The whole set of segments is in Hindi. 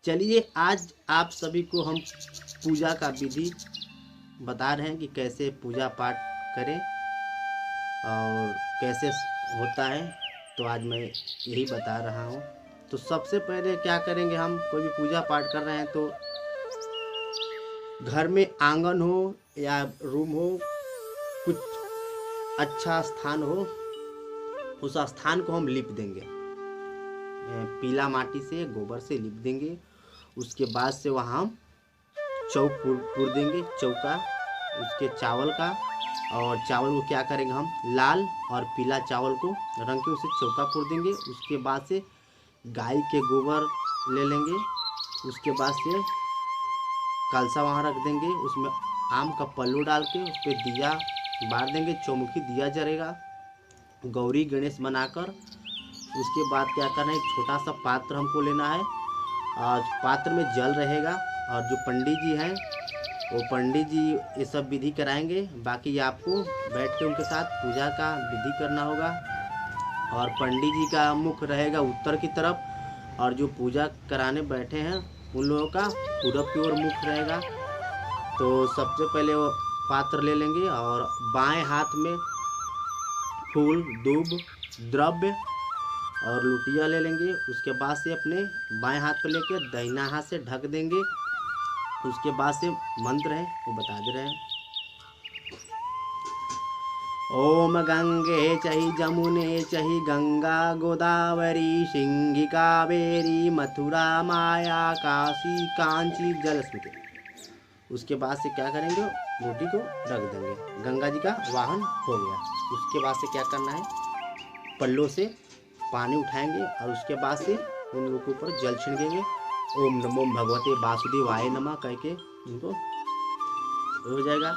चलिए आज आप सभी को हम पूजा का विधि बता रहे हैं कि कैसे पूजा पाठ करें और कैसे होता है। तो आज मैं यही बता रहा हूँ। तो सबसे पहले क्या करेंगे, हम कोई भी पूजा पाठ कर रहे हैं तो घर में आंगन हो या रूम हो, कुछ अच्छा स्थान हो, उस स्थान को हम लीप देंगे, पीला माटी से गोबर से लीप देंगे। उसके बाद से वहाँ हम चौक पूर देंगे, चौका उसके चावल का। और चावल को क्या करेंगे, हम लाल और पीला चावल को रंग के उसे चौका पूर देंगे। उसके बाद से गाय के गोबर ले लेंगे। उसके बाद से कलसा वहाँ रख देंगे, उसमें आम का पल्लू डाल के उस पर दिया बार देंगे, चौमुखी दिया जलेगा गौरी गणेश बनाकर। उसके बाद क्या करना है, एक छोटा सा पात्र हमको लेना है और पात्र में जल रहेगा। और जो पंडित जी हैं वो पंडित जी ये सब विधि कराएंगे। बाकी आपको बैठ के उनके साथ पूजा का विधि करना होगा। और पंडित जी का मुख रहेगा उत्तर की तरफ और जो पूजा कराने बैठे हैं उन लोगों का पूरब की ओर मुख रहेगा। तो सबसे पहले वो पात्र ले लेंगे और बाएं हाथ में फूल दूब द्रव्य और लुटिया ले लेंगे। उसके बाद से अपने बाएं हाथ पर लेके दाहिना हाथ से ढक देंगे। उसके बाद से मंत्र है वो बता दे रहे हैं। ओम गंगे चहि जमुने चहि गंगा गोदावरी सिंही कावेरी मथुरा माया काशी कांची जलस्मिते। उसके बाद से क्या करेंगे, रोटी को रख देंगे। गंगा जी का वाहन हो गया। उसके बाद से क्या करना है, पल्लों से पानी उठाएंगे और उसके बाद से उन लोगों के ऊपर जल छिड़केंगे। ओम नमो भगवते वासुदेवाय नमः कह के उनको हो जाएगा।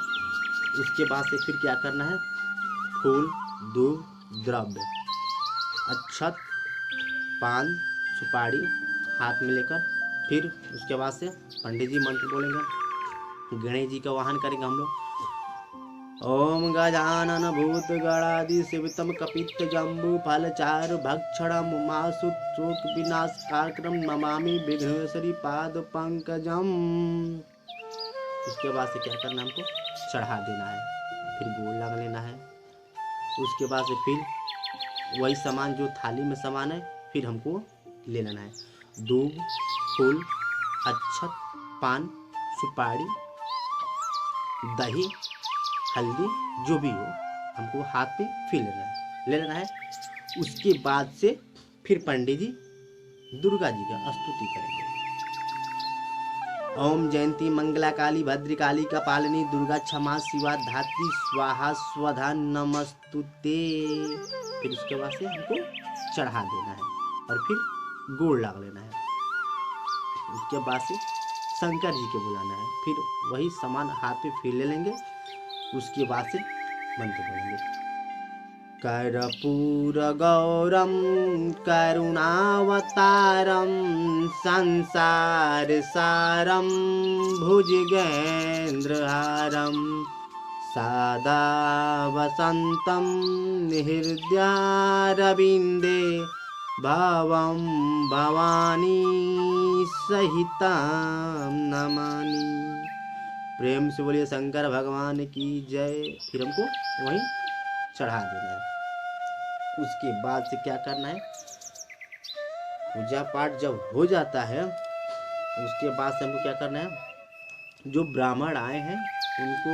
उसके बाद से फिर क्या करना है, फूल दूब द्रव्य अक्षत पान सुपारी हाथ में लेकर फिर उसके बाद से पंडित जी मंत्र बोलेंगे। गणेश जी का वाहन करेंगे हम लोग। ओम गजानन भूत गणादि शिवतम कपित जम्बू फल चारु भक्षणम उमासुत विनाश कार्यक्रम नमामि विघ्नेश्वरी पाद पंकजम। उसके बाद से क्या करना, हमको चढ़ा देना है, फिर गोल लगा लेना है। उसके बाद से फिर वही सामान जो थाली में सामान है फिर हमको ले लेना है। दूब फूल अक्षत पान सुपारी दही हल्दी जो भी हो हमको हाथ पे फिर ले लेना है। उसके बाद से फिर पंडित जी दुर्गा जी का स्तुति करेंगे। ओम जयंती मंगला काली भद्रकाली कपालिनी दुर्गा क्षमा शिवा धात्री स्वाहा स्वधा नमस्तुते। फिर उसके बाद से हमको चढ़ा देना है और फिर गोड़ लगा लेना है। उसके बाद से शंकर जी के बुलाना है, फिर वही सामान हाथ पे फिर ले लेंगे। उसके बाद से मंत्र बोलेंगे। कर्पूर गौरम करुणावतारम संसार सारम भुजगेंद्रहारम सदा वसंतम हृदयारविंदे भवम भवानी सहिताम नमामि। प्रेम से बोलिए शंकर भगवान की जय। फिर हमको वहीं चढ़ा देना है। उसके बाद से क्या करना है, पूजा पाठ जब हो जाता है उसके बाद से हमको क्या करना है, जो ब्राह्मण आए हैं उनको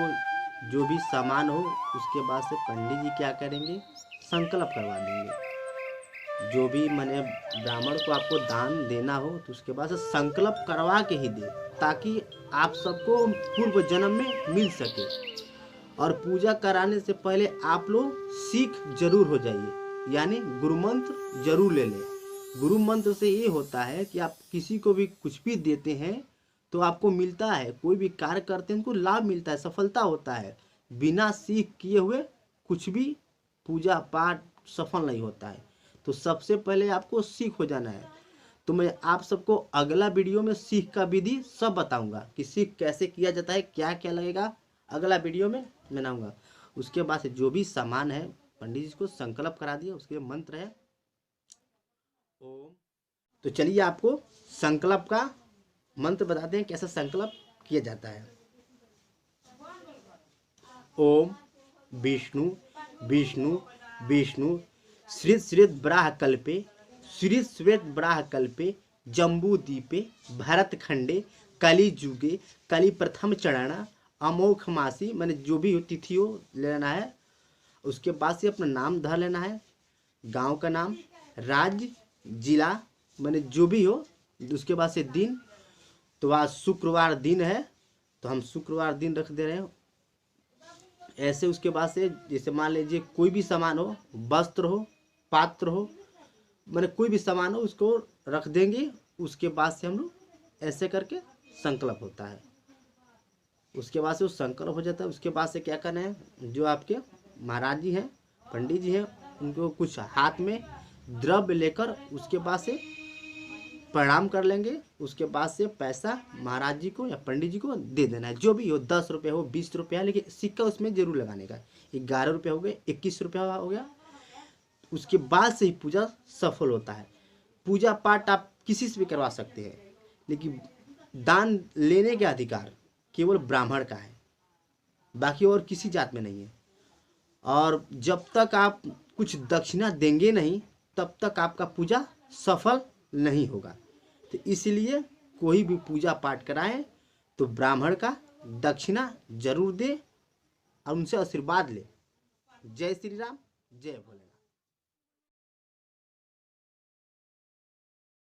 जो भी सामान हो उसके बाद से पंडित जी क्या करेंगे, संकल्प करवा देंगे। जो भी मैंने ब्राह्मण को आपको दान देना हो तो उसके बाद से संकल्प करवा के ही दे, ताकि आप सबको पूर्व जन्म में मिल सके। और पूजा कराने से पहले आप लोग सीख जरूर हो जाइए, यानी गुरु मंत्र जरूर ले लें। गुरु मंत्र से ये होता है कि आप किसी को भी कुछ भी देते हैं तो आपको मिलता है, कोई भी कार्य करते हैं उनको लाभ मिलता है, सफलता होता है। बिना सीख किए हुए कुछ भी पूजा पाठ सफल नहीं होता है। तो सबसे पहले आपको सीख हो जाना है। तो मैं आप सबको अगला वीडियो में सीख का विधि सब बताऊंगा कि सीख कैसे किया जाता है, क्या क्या लगेगा, अगला वीडियो में बनाऊंगा। उसके बाद से जो भी सामान है पंडित जी को संकल्प करा दिया, उसके मंत्र है ओम। तो चलिए आपको संकल्प का मंत्र बताते हैं कैसा संकल्प किया जाता है। ओम विष्णु विष्णु विष्णु श्रित श्रित ब्राह कल्पे श्रित श्वेत ब्राह कल्पे जम्बूदीपे भरतखंडे कली जुगे कली प्रथम चरण अमोघ मासी, मैंने जो भी तिथि हो लेना है। उसके बाद से अपना नाम धर लेना है, गांव का नाम, राज्य, जिला, मैंने जो भी हो। उसके बाद से दिन, तो आज शुक्रवार दिन है तो हम शुक्रवार दिन रख दे रहे हैं ऐसे। उसके बाद से जैसे मान लीजिए कोई भी सामान हो, वस्त्र हो, पात्र हो, मैंने कोई भी सामान हो उसको रख देंगे। उसके बाद से हम लोग ऐसे करके संकल्प होता है। उसके बाद से वो संकल्प हो जाता है। उसके बाद से क्या करना है, जो आपके महाराज जी हैं, पंडित जी हैं, उनको कुछ हाथ में द्रव्य लेकर उसके बाद से प्रणाम कर लेंगे। उसके बाद से पैसा महाराज जी को या पंडित जी को दे देना है, जो भी हो, 10 रुपये हो, 20 रुपया, लेकिन सिक्का उसमें जरूर लगाने का। 11 रुपये हो गए, 21 रुपया हो गया। उसके बाद से ही पूजा सफल होता है। पूजा पाठ आप किसी से भी करवा सकते हैं, लेकिन दान लेने का अधिकार केवल ब्राह्मण का है, बाकी और किसी जात में नहीं है। और जब तक आप कुछ दक्षिणा देंगे नहीं तब तक आपका पूजा सफल नहीं होगा। तो इसलिए कोई भी पूजा पाठ कराएं तो ब्राह्मण का दक्षिणा जरूर दे और उनसे आशीर्वाद ले। जय श्री राम, जय भोले।